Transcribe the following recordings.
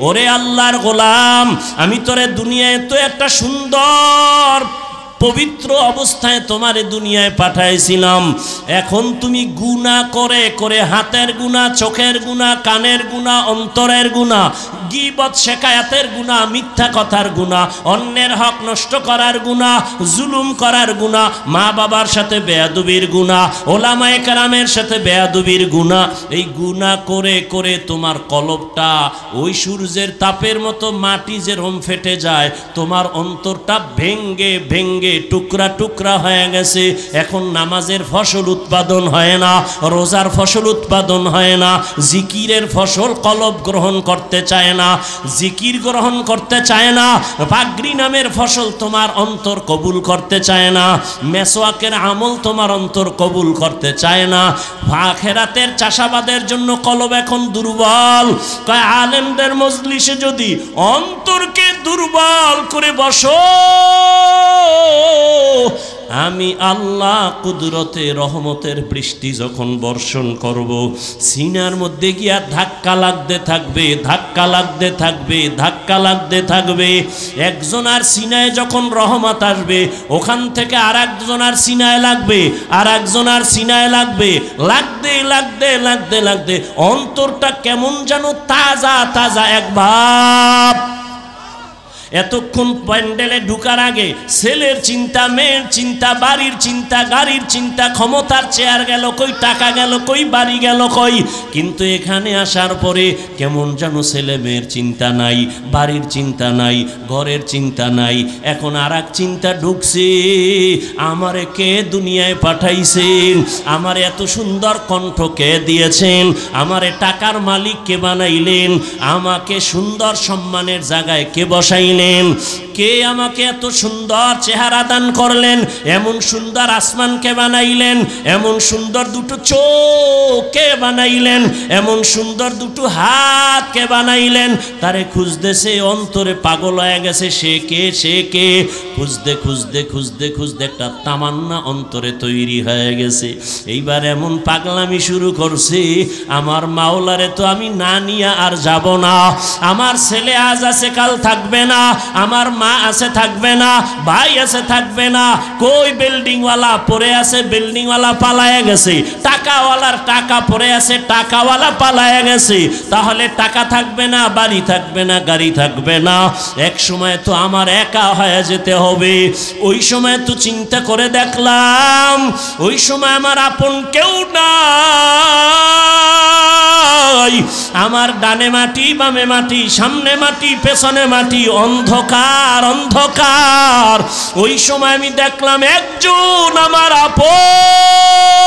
ওরে আল্লাহর গোলাম, আমি তোরে দুনিয়ায় তো একটা সুন্দর পবিত্র অবস্থায় তোমারে দুনিয়ায় পাঠাইছিলাম, এখন তুমি গুনাহ করে করে হাতের গুনাহ, চোখের গুনাহ, কানের গুনাহ, অন্তরের গুনাহ, গীবত শেকায়াতের গুনাহ, মিথ্যা কথার গুনাহ, অন্যের হক নষ্ট করার গুনাহ, জুলুম করার গুনাহ, মা বাবার সাথে বেয়াদবির গুনাহ, ওলামায়ে কেরামের সাথে বেয়াদবির গুনাহ, এই গুনাহ করে করে তোমার কলবটা ওই সূর্যের তাপের মতো মাটি যেরকম ফেটে যায়, তোমার অন্তরটা ভেঙ্গে ভেঙ্গে টুকরা টুকরা হয়ে গেছে। এখন নামাজের ফসল উৎপাদন হয় না, রোজার ফসল উৎপাদন হয় না, জিকিরের ফসল কলব গ্রহণ করতে চায় না, জিকির গ্রহণ করতে চায় না, পাগড়ি নামের ফসল তোমার অন্তর কবুল করতে চায় না, মেসওয়াকের আমল তোমার অন্তর কবুল করতে চায় না। আখিরাতের চাষাবাদের জন্য কলব এখন দুর্বল। কয় আলেমদের মজলিসে যদি অন্তরকে দুর্বল করে বসো, আমি আল্লাহ কুদরতে রহমতের বৃষ্টি যখন বর্ষণ করব, সিনার মধ্যে গিয়া ধাক্কা লাগতে থাকবে, ধাক্কা লাগতে থাকবে, ধাক্কা লাগতে থাকবে। একজনার সিনায় যখন রহমত আসবে, ওখান থেকে আর একজনার সিনায় লাগবে, আর একজনার সিনায় লাগবে, লাগতে লাগতে লাগতে লাগতে অন্তরটা কেমন যেন তাজা তাজা এক ভাব। এতক্ষণ প্যান্ডেলে ঢুকার আগে ছেলের চিন্তা, মেয়ের চিন্তা, বাড়ির চিন্তা, গাড়ির চিন্তা, ক্ষমতার চেয়ার গেল কই, টাকা গেল কই, বাড়ি গেল কই, কিন্তু এখানে আসার পরে কেমন যেন ছেলে মেয়ের চিন্তা নাই, বাড়ির চিন্তা নাই, ঘরের চিন্তা নাই। এখন আর এক চিন্তা ঢুকছে, আমারে কে দুনিয়ায় পাঠাইছেন, আমারে এত সুন্দর কণ্ঠ কে দিয়েছেন, আমারে টাকার মালিক কে বানাইলেন, আমাকে সুন্দর সম্মানের জায়গায় কে বসাইলেন, কে আমাকে এত সুন্দর চেহারা দান করলেন, এমন সুন্দর আসমানকে বানাইলেন, এমন সুন্দর দুটো চোখ কে বানাইলেন, এমন সুন্দর দুটো হাত কে বানাইলেন। তারে খুঁজতেছে, অন্তরে পাগল হয়ে গেছে, সে কে, সে কে, খুঁজতে খুঁজতে খুঁজতে খুঁজতে একটা তামান্না অন্তরে তৈরি হয়ে গেছে। এইবার এমন পাগলামি শুরু করছে, আমার মাওলারে তো আমি না নিয়ে আর যাব না, আমার ছেলে আজ আছে কাল থাকবে না, আমার মা আছে থাকবে না, ভাই আছে থাকবে না, কই বিল্ডিংওয়ালা পড়ে আছে, বিল্ডিংওয়ালা পালায়ে গেছে, টাকাওয়ালার টাকা পড়ে আছে, টাকাওয়ালা পালায়ে গেছে, তাহলে টাকা থাকবে না, বাড়ি থাকবে না, গাড়ি থাকবে না, এক সময় তো আমার একা হয়ে যেতে হবে। ওই সময় তো চিন্তা করে দেখলাম, ওই সময় আমার আপন কেউ নাই, আমার ডানে মাটি, বামে মাটি, সামনে মাটি, পেছনে মাটি, অন্ধকার অন্ধকার। ওই সময় আমি দেখলাম একজন আমার আপন,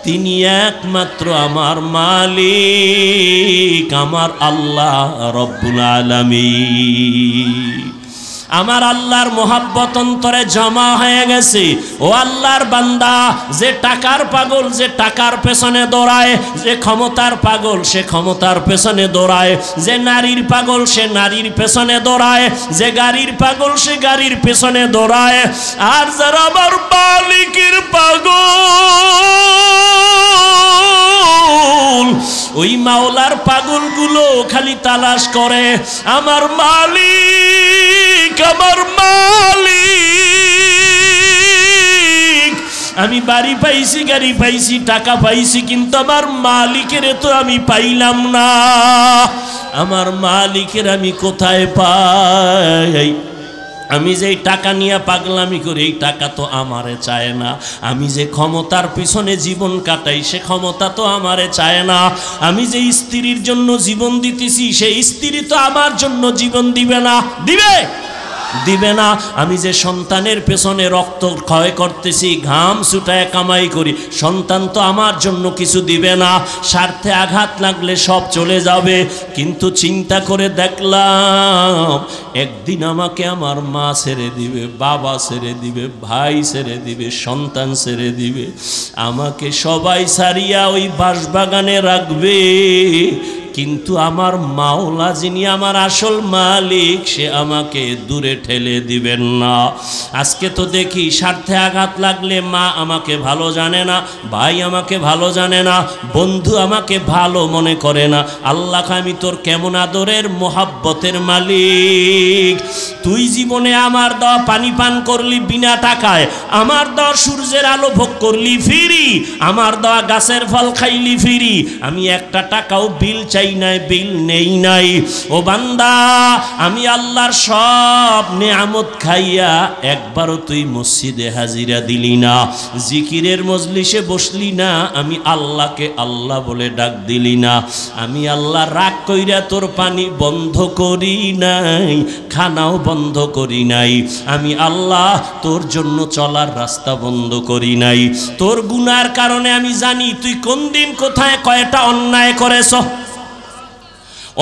তিনি একমাত্র আমার মালিক, আমার আল্লাহ রব্বুল আলামিন। আমার আল্লাহর মোহাব্বত অন্তরে জমা হয়ে গেছে। ও আল্লাহর বান্দা, যে টাকার পাগল যে টাকার পেছনে দৌড়ায়, যে ক্ষমতার পাগল সে ক্ষমতার পেছনে দৌড়ায়, যে নারীর পাগল সে নারীর পেছনে দৌড়ায়, যে গাড়ির পাগল সে গাড়ির পেছনে দৌড়ায়, আর যারা আমার মালিকের পাগল, ওই মাওলার পাগলগুলো খালি তালাশ করে আমার মালিক, আমার মালিক। আমি বাড়ি পাইছি, গাড়ি পাইছি, টাকা পাইছি, কিন্তু আমার মালিকের তো আমি পাইলাম না। আমার মালিকের আমি কোথায় পাই? আমি যে টাকা নিয়ে পাগলামি করি, এই টাকা তো আমারে চায় না। আমি যে ক্ষমতার পিছনে জীবন কাটাই, সে ক্ষমতা তো আমারে চায় না। আমি যে স্ত্রীর জন্য জীবন দিতেছি, সেই স্ত্রী তো আমার জন্য জীবন দিবে না, দিবে দিবে না। আমি যে সন্তানের পেছনে রক্ত ক্ষয় করতেছি, ঘাম ছুটায় কামাই করি, সন্তান তো আমার জন্য কিছু দিবে না। স্বার্থে আঘাত লাগলে সব চলে যাবে। কিন্তু চিন্তা করে দেখলাম, একদিন আমাকে আমার মা ছেড়ে দিবে, বাবা ছেড়ে দিবে, ভাই ছেড়ে দিবে, সন্তান ছেড়ে দিবে। আমাকে সবাই ছাড়িয়া ওই বাঁশবাগানে রাখবে, কিন্তু আমার মাওলা যিনি আমার আসল মালিক সে আমাকে দূরে ঠেলে দিবেন না। আজকে তো দেখি স্বার্থে আঘাত লাগলে মা আমাকে ভালো জানে না, ভাই আমাকে ভালো জানে না, বন্ধু আমাকে ভালো মনে করে না। আল্লাহ আমি তোর কেমন আদরের মোহাব্বতের মালিক। তুই জীবনে আমার দেওয়া পানি পান করলি বিনা টাকায়, আমার দেওয়া সূর্যের আলো ভোগ করলি ফ্রি, আমার দেওয়া গাছের ফল খাইলি ফ্রি, আমি একটা টাকাও বিল চাই নাই, বিল নেই নাই। ও বান্দা, আমি আল্লাহর সব নেয়ামত খাইয়া একবারও তুই মসজিদে হাজিরা দিলি না, জিকিরের মজলিসে বসলি না, আমি আল্লাহকে আল্লাহ বলে ডাক দিলি না। আমি আল্লাহ রাগ কইরা তোর পানি বন্ধ করি নাই, খানাও বন্ধ করি নাই। আমি আল্লাহ তোর জন্য চলার রাস্তা বন্ধ করি নাই। তোর গুনার কারণে আমি জানি তুই কোন দিন কোথায় কয়টা অন্যায় করেছ।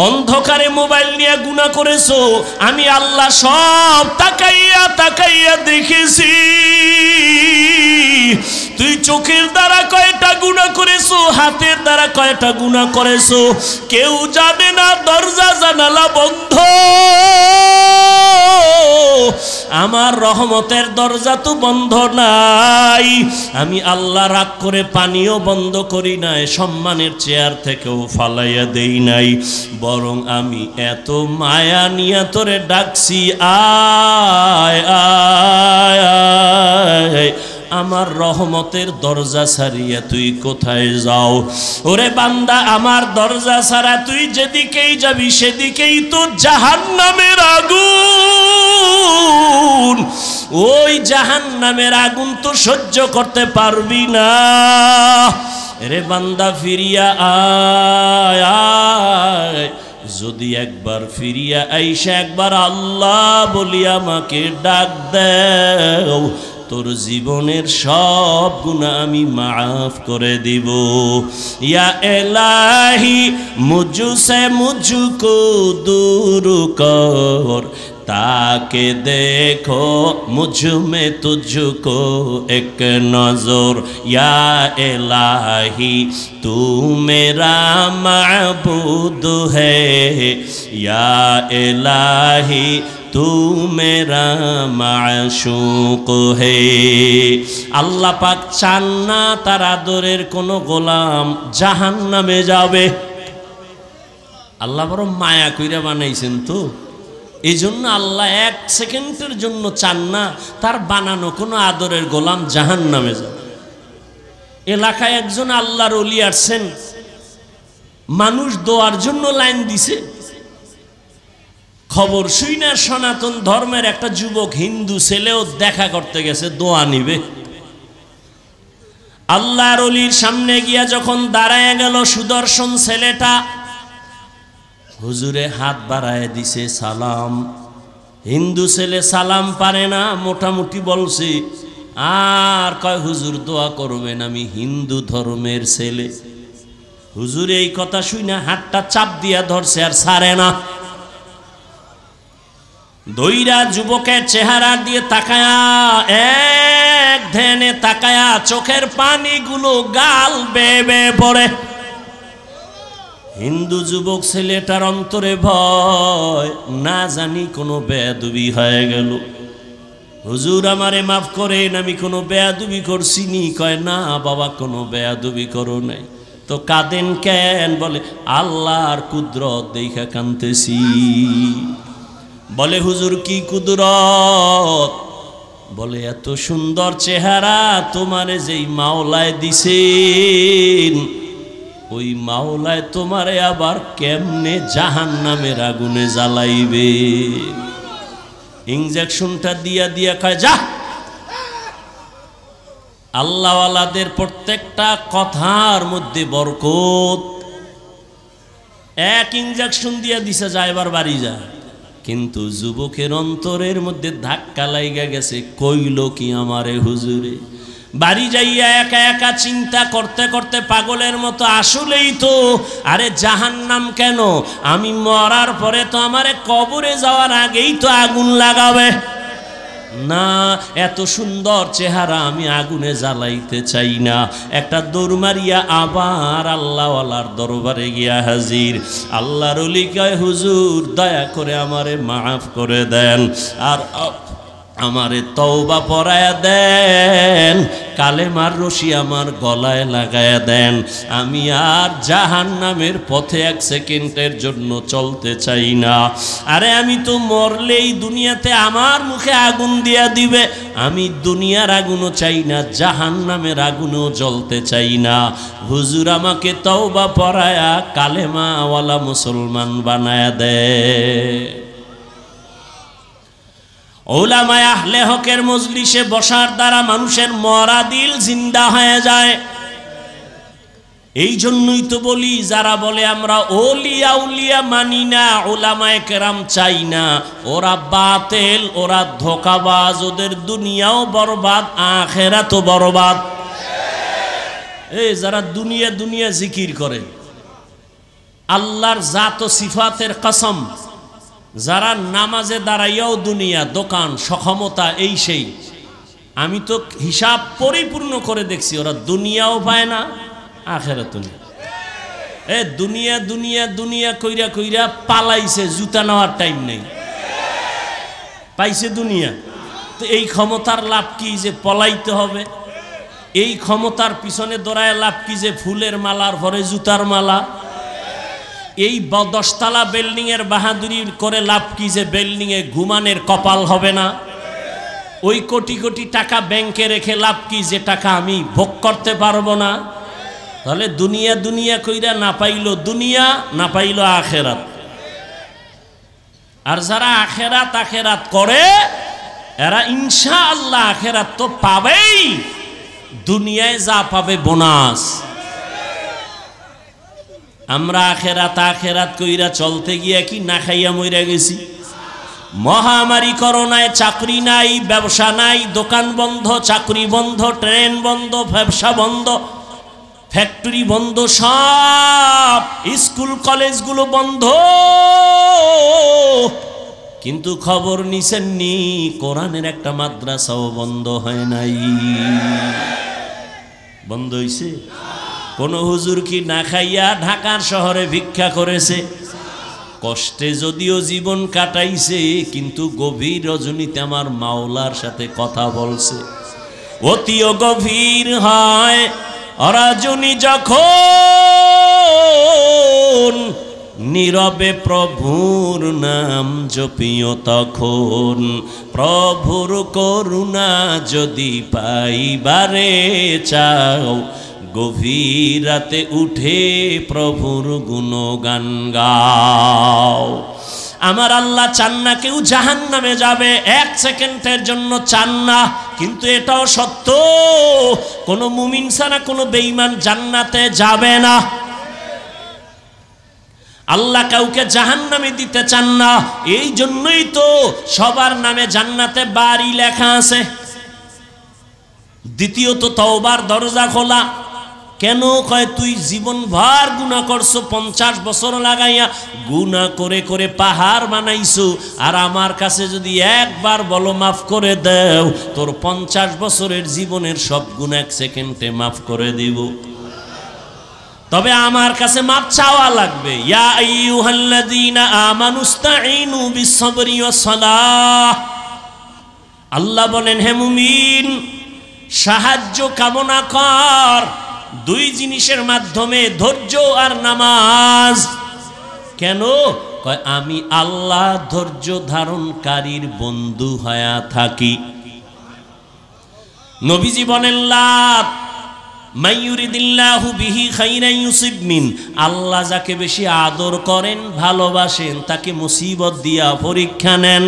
অন্ধকারে মোবাইল নিয়ে গুনাহ করেছো, আমি আল্লাহ সব তাকাইয়া তাকাইয়া দেখেছি। তুই চোখের দ্বারা কয়টা গুনাহ করেছো, হাতের দ্বারা কয়টা গুনাহ করেছো, কেউ জানে না, দরজা জানালা বন্ধ। আমার রহমতের দরজা তো বন্ধ নাই। আমি আল্লাহ রাগ করে পানিও বন্ধ করি নাই, সম্মানের চেয়ার থেকেও ফালাইয়া দেই নাই, বরং আমি এত মায়া নিয়ে তোরে ডাকছি, আয় আয় আয়। আমার রহমতের দরজা ছাড়িয়া তুই কোথায় যাও? ওরে বান্দা, আমার দরজা ছাড়া তুই যেদিকেই যাবি সেদিকেই তো জাহান্নামের আগুন। ওই জাহান্নামের আগুন তো সহ্য করতে পারবি না। রে বান্দা, ফিরিয়া আয় আয়। যদি একবার ফিরিয়া আইসা একবার আল্লাহ বলি আমাকে ডাক দেও, তোর জীবনের সব গুনাহ আমি মাফ করে দিব। ইয়া ইলাহি মুঝসে মুঝকো দূর কর, ताके देखो मुझ में तुझको एक नजर। या इलाही तू मेरा माबूद है, या इलाही तू मेरा माशूक है। আল্লাহ পাক চান না তার আদরের কোনো গোলাম জাহান্নামে যাবে। আল্লাহ বড় মায়া কইরা বানাইছেন তো, এই জন্য আল্লাহ এক সেকেন্ডের জন্য চান না তার বানানো কোনো আদরের গোলাম জাহান্নামে যাবে। এলাকায় একজন আল্লাহর ওলি আসছেন, মানুষ দোয়ার জন্য লাইন দিছে। খবর শুই না সনাতন ধর্মের একটা যুবক হিন্দু ছেলেও দেখা করতে গেছে, দোয়া নিবে। আল্লাহর ওলির সামনে গিয়া যখন দাঁড়ায় গেল, সুদর্শন ছেলেটা হুজুরে হাত বাড়ায় দিছে সালাম। হিন্দু ছেলে সালাম পারে না, মোটামুটি বলছে, আর কয় হুজুর দোয়া করবেন, আমি হিন্দু ধর্মের ছেলে। হুজুর এই কথা শুই না হাতটা চাপ দিয়া ধরছে আর ছাড়ে না। দইরা যুবকের চেহারা দিয়ে তাকায়া, এক ধ্যানে তাকায়া, চোখের পানিগুলো গাল বেয়ে বেয়ে পড়ে। হিন্দু যুবক ছেলেটার অন্তরে ভয়, না জানি কোনো বেয়াদবি হয়ে গেল। হুজুর আমারে মাফ করেন, আমি কোনো বেয়াদবি করছি নি? কয় না বাবা, কোনো বেয়াদবি করো নাই। তো কাঁদেন কেন? বলে আল্লাহর কুদরত দেখা কাঁদতেছি। বলে হুজুর কি কুদরত? বলে এত সুন্দর চেহারা তোমারে যেই মাওলায় দিছেন, ওই মাওলায় তোমারে আবার কেমনে জাহান্নামের আগুনে জ্বালাইবে। ইনজেকশনটা দিয়া দিয়া কয় যা। আল্লাহওয়ালাদের প্রত্যেকটা কথার মধ্যে বরকত। এক ইনজেকশন দিয়া দিছে, যা এবার বাড়ি যা। কিন্তু যুবকের অন্তরের মধ্যে ধাক্কা লাইগা গেছে, কইল কি আমারে হুজুরে? বাড়ি যাইয়া একা একা চিন্তা করতে করতে পাগলের মতো, আসলেই তো, আরে জাহান্নাম কেন? আমি মরার পরে তো আমারে কবরে যাওয়ার আগেই তো আগুন লাগাবে। না, এত সুন্দর চেহারা আমি আগুনে জ্বালাইতে চাই না। একটা দৌড় মারিয়া আবার আল্লাহওয়ালার দরবারে গিয়া হাজির। আল্লাহর ওলি কয়, হুজুর দয়া করে আমারে মাফ করে দেন, আর আমারে তওবা পড়ায়া দেন, কালেমার রশি আমার গলায় লাগায়া দেন। আমি আর জাহান্নামের পথে এক সেকেন্ডের জন্য চলতে চাই না। আরে আমি তো মরলেই দুনিয়াতে আমার মুখে আগুন দিয়া দিবে। আমি দুনিয়ার আগুনও চাই না, জাহান্নামের আগুনও জ্বলতে চাই না। হুজুর আমাকে তওবা পড়ায়া কালেমাওয়ালা মুসলমান বানায়া দেয়। উলামায়ে আহলে হকের মজলিসে বসার দ্বারা মানুষের মরা দিল জিন্দা হয়ে যায়। এই জন্যই তো বলি, যারা বলে আমরা ওলিয়া উলিয়া মানি না, উলামায়ে কেরাম চাই না, ওরা বাতিল, ওরা ধোঁকাবাজ, ওদের দুনিয়াও বরবাদ আখিরাতও বরবাদ। এই যারা দুনিয়া দুনিয়া জিকির করে, আল্লাহর জাত ও সিফাতের কসম, যারা নামাজে দাঁড়াইয়াও দুনিয়া, দোকান, সক্ষমতা, এই সেই, আমি তো হিসাব পরিপূর্ণ করে দেখছি, ওরা দুনিয়াও পায় না আখিরাতও না। এ দুনিয়া দুনিয়া দুনিয়া কইরা কইরা পালাইছে, জুতা নেওয়ার টাইম নেই, পাইছে দুনিয়া। তো এই ক্ষমতার লাভ কি যে পলাইতে হবে? এই ক্ষমতার পিছনে দৌড়ায় লাভ কি যে ফুলের মালার পরে জুতার মালা? এই 10তলা বিল্ডিং এর বাহাদুরি করে লাভ কি যে বিল্ডিং এ ঘুমানের কপাল হবে না? ওই কোটি কোটি টাকা ব্যাংকে রেখে লাভ কি যে টাকা আমি ভোগ করতে পারবো না? তাহলে দুনিয়া দুনিয়া কইরা না পাইলো দুনিয়া, না পাইলো আখেরাত। আর যারা আখেরাত আখেরাত করে, এরা ইনশাআল্লাহ আখেরাত তো পাবেই, দুনিয়ায় যা পাবে বোনাস। আমরা আখেরাত আখেরাত কইরা চলতে গিয়া কি না খাইয়া মইরা গেছি। মহামারী করোনায় চাকরি নাই, ব্যবসা নাই, দোকান বন্ধ, চাকরি বন্ধ, ট্রেন বন্ধ, ব্যবসা বন্ধ, ফ্যাক্টরি বন্ধ, সব স্কুল কলেজগুলো বন্ধ। কিন্তু খবর নিছেননি, কোরআনের একটা মাদ্রাসাও বন্ধ হয় নাই। বন্ধ হইছে? কোন হুজুর কি না খাইয়া ঢাকার শহরে ভিক্ষা করেছে? কষ্টে যদিও জীবন কাটাইছে, কিন্তু গভীর রজনীতে আমার মাওলার সাথে কথা বলছে। অতিও গভীর হয় রজনী যখন, নীরবে প্রভুর নাম জপিও তখন। প্রভুর করুণা যদি পাইবারে চাও, গভীর রাতে উঠে প্রভুর গুণগান গাও। আমার আল্লাহ চান না কেউ জাহান্নামে যাবে, এক সেকেন্ডের জন্য চান না। কিন্তু এটাও সত্য, কোন মুমিন ছাড়া কোন বেঈমান জান্নাতে যাবে না। আল্লাহ কাউকে জাহান্নামে দিতে চান না, এই জন্যই তো সবার নামে জান্নাতে বাড়ি লেখা আছে। দ্বিতীয়ত তওবার দরজা খোলা। কেন কয়, তুই জীবন ভর গুনাহ করছো, 50 বছর লাগাইয়া গুনাহ করে করে পাহাড় বানাইছো, আর আমার কাছে যদি একবার বলো মাফ করে দাও, তোর 50 বছরের জীবনের সব গুনাহ 1 সেকেন্ডে মাফ করে দিব। তবে আমার কাছে মাপ চাওয়া লাগবে। ইয়া আইয়ুহাল্লাযীনা আমানুস্তাঈনু বিস-সাবরি ওয়াস-সালাহ। আল্লাহ বলেন, হে মুমিন, সাহায্য কামনা কর 2 জিনিসের মাধ্যমে, ধৈর্য আর নামাজ। কেন কয়, আমি আল্লাহ ধৈর্য ধারণকারীর বন্ধু হয়ে থাকি। নবীজি বলেন, লা মাইয়ুরিদিল্লাহু বিহি খাইরান ইউসিব মিন। আল্লাহ যাকে বেশি আদর করেন, ভালোবাসেন, তাকে মুসিবত দিয়া পরীক্ষা নেন।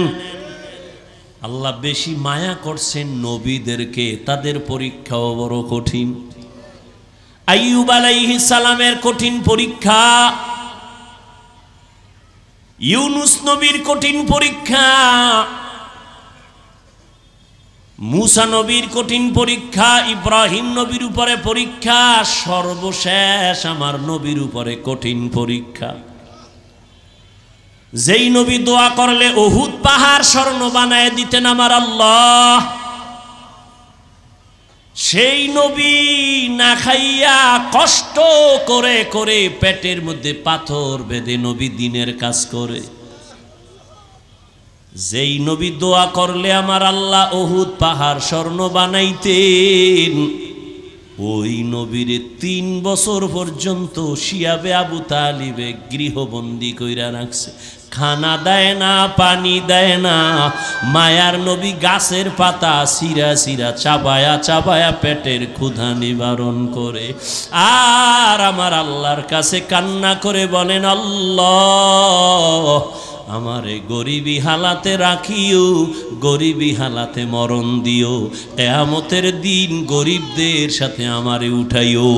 আল্লাহ বেশি মায়া করছেন নবীদেরকে, তাদের পরীক্ষাও বড় কঠিন। আইয়ুব আলাইহিস সালামের কঠিন পরীক্ষা, ইউনুস নবীর কঠিন পরীক্ষা, মুসা নবীর কঠিন পরীক্ষা, ইব্রাহিম নবীর উপরে পরীক্ষা, সর্বশেষ আমার নবীর উপরে কঠিন পরীক্ষা। যেই নবী দোয়া করলে উহুদ পাহাড় স্বর্ণ বানায় দিতেন আমার আল্লাহ, সেই নবী না খাইয়া কষ্ট করে করে পেটের মধ্যে পাথর বেঁধে নবী দিনের কাজ করে। যেই নবী দোয়া করলে আমার আল্লাহ উহুদ পাহাড় স্বর্ণ বানাইতেন, ওই নবীর 3 বছর পর্যন্ত শিয়াবে আবু তালিবে গৃহবন্দী কইরা রাখছে। খানা দেয় না, পানি দেয় না। মায়ার নবী গাছের পাতা সিরা সিরা চাবায়া চাবায়া পেটের ক্ষুধা নিবারণ করে। আর আমার আল্লাহর কাছে কান্না করে বলেন, আল্লাহ আমারে গরিবী হালাতে রাখিও, গরিবী হালাতে মরণ দিও, কিয়ামতের দিন গরিবদের সাথে আমারে উঠাইও।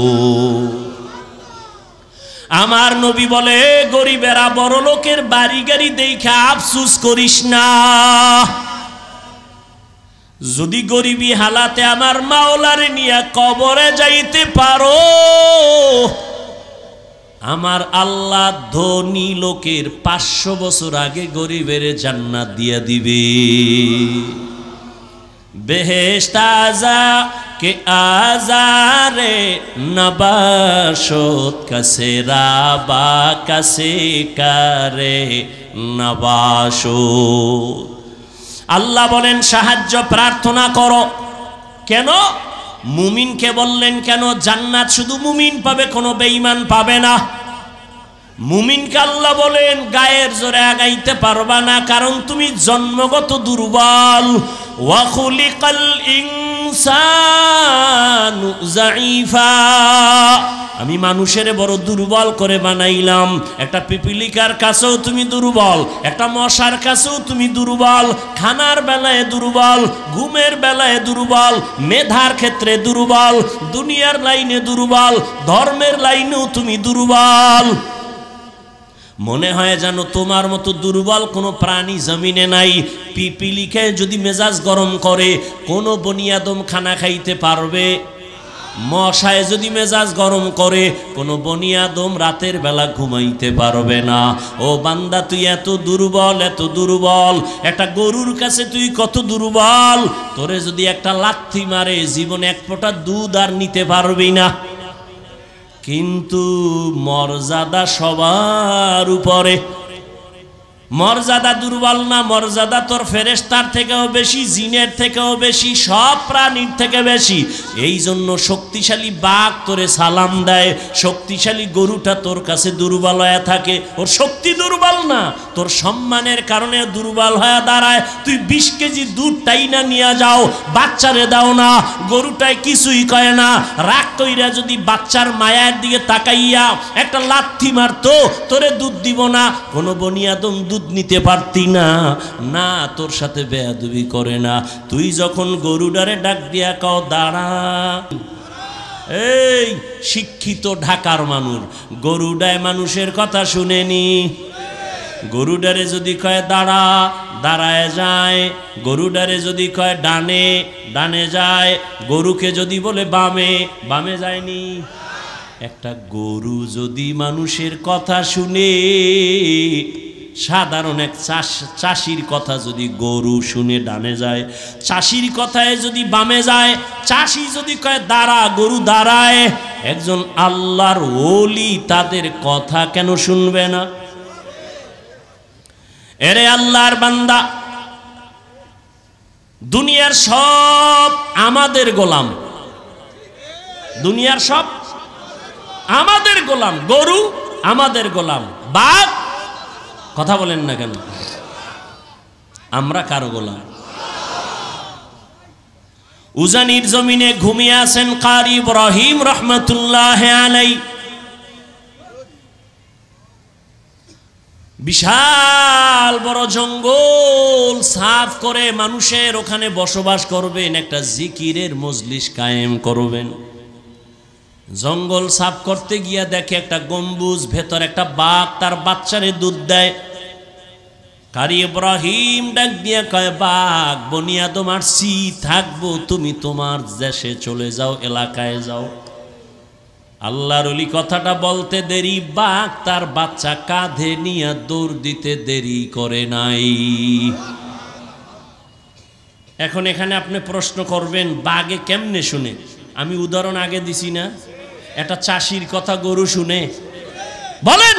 আমার নবী বলে, গরিবেরা বড় লোকের বাড়ি গাড়ি দেখে আফসুস করিস না। যদি গরিবী হালাতে আমার মাওলারে নিয়ে কবরে যাইতে পারো, আমার আল্লাহ ধনী লোকের 500 বছর আগে গরিবের জান্নাত দিয়া দিবে। বেহেশত আজা কে আজারে নবাশত কাছে রাবা কাছে কারে নবাশত। আল্লাহ বলেন সাহায্য প্রার্থনা করো। কেন? মুমিনকে বললেন কেন? জান্নাত শুধু মুমিন পাবে, কোনো বেঈমান পাবে না। মুমিনকে আল্লাহ বলেন গায়ের জোরে আগাইতে পারবা না, কারণ তুমি জন্মগত দুর্বল। ওয়া খুলিকাল ইনসানু যায়ীফা, আমি মানুষের বড় দুর্বল করে বানাইলাম। একটা পিপিলিকার কাছেও তুমি দুর্বল, একটা মশার কাছেও তুমি দুর্বল। খানার বেলায় দুর্বল, ঘুমের বেলায় দুর্বল, মেধার ক্ষেত্রে দুর্বল, দুনিয়ার লাইনে দুর্বল, ধর্মের লাইনেও তুমি দুর্বল। মনে হয় যেন তোমার মতো দুর্বল কোনো প্রাণী জমিনে নাই। পিপিলিকায় যদি মেজাজ গরম করে, কোনো বনিয়াদম খানা খাইতে পারবে? মশায় যদি মেজাজ গরম করে, কোনো বনিয়াদম রাতের বেলা ঘুমাইতে পারবে না। ও বান্দা, তুই এত দুর্বল, এত দুর্বল। একটা গরুর কাছে তুই কত দুর্বল। তোরে যদি একটা লাথি মারে, জীবনে 1 ফোঁটা দুধ আর নিতে পারবি না। কিন্তু মর্যাদা সবার উপরে। মর্যাদা দুর্বল না, মর্যাদা তোর ফেরেশতার থেকেও বেশি, জিনের থেকেও বেশি, সব প্রাণীর থেকে বেশি। এই জন্য শক্তিশালী বাঘ তোরে সালাম দেয়, শক্তিশালী গরুটা তোর কাছে দুর্বল হয়ে থাকে। ওর শক্তি দুর্বল না, তোর সম্মানের কারণে দুর্বল হয়ে দাঁড়ায়। তুই 20 কেজি দুধ টাইনা নিয়ে যাও, বাচ্চারে দাও না, গরুটায় কিছুই কয় না। রাগ কইরা যদি বাচ্চার মায়ের দিকে তাকাইয়া একটা লাথি মারতো, তোরে দুধ দিব না। কোনো বনিয়াদম দুধ নিতে পারতি না। না, তোর সাথে বেয়াদবি করে না। তুই যখন গরুডারে ডাক দিয়া কাও দাঁড়া, এই শিক্ষিত ঢাকার মানুষ গরুডায় মানুষের কথা শুনেনি। গরুডারে যদি কয় দাঁড়া, দাঁড়ায় যায়। গরুডারে যদি কয় ডানে, ডানে যায়। গরুকে যদি বলে বামে, বামে যায়নি। একটা গরু যদি মানুষের কথা শুনে, সাধারণ এক চাষির কথা যদি গরু শুনে ডানে যায়, চাষির কথায় যদি বামে যায়, চাষি যদি কয় দাঁড়া, গরু দাঁড়ায়। একজন আল্লাহর ওলি তাদের কথা কেন শুনবে না? এরে আল্লাহর বান্দা, দুনিয়ার সব আমাদের গোলাম, দুনিয়ার সব আমাদের গোলাম। গরু আমাদের গোলাম, বাঘ, কথা বলেন না কেন? আমরা কারো গোলাম? উজানির জমিনে ঘুমিয়ে আছেন কারি ইব্রাহিম রহমতুল্লাহ আলাই। বিশাল বড় জঙ্গল সাফ করে মানুষের ওখানে বসবাস করবেন, একটা জিকিরের মজলিস কায়েম করবেন। জঙ্গল সাফ করতে গিয়া দেখে একটা গম্বুজ, ভেতর একটা বাঘ তার বাচ্চারে দুধ দেয়। কারি ইব্রাহিম ডাক দিয়া কয়, বাঘ বনিয়াদম আসছি, থাকবো, তুমি তোমার দেশে চলে যাও, এলাকায় যাও। আল্লাহর ওলি কথাটা বলতে দেরি, বাঘ তার বাচ্চা কাঁধে নিয়ে দৌড় দিতে দেরি করে নাই। এখন এখানে আপনি প্রশ্ন করবেন বাঘে কেমনে শুনে? আমি উদাহরণ আগে দিছি না, একটা চাষির কথা গরু শুনে? বলেন,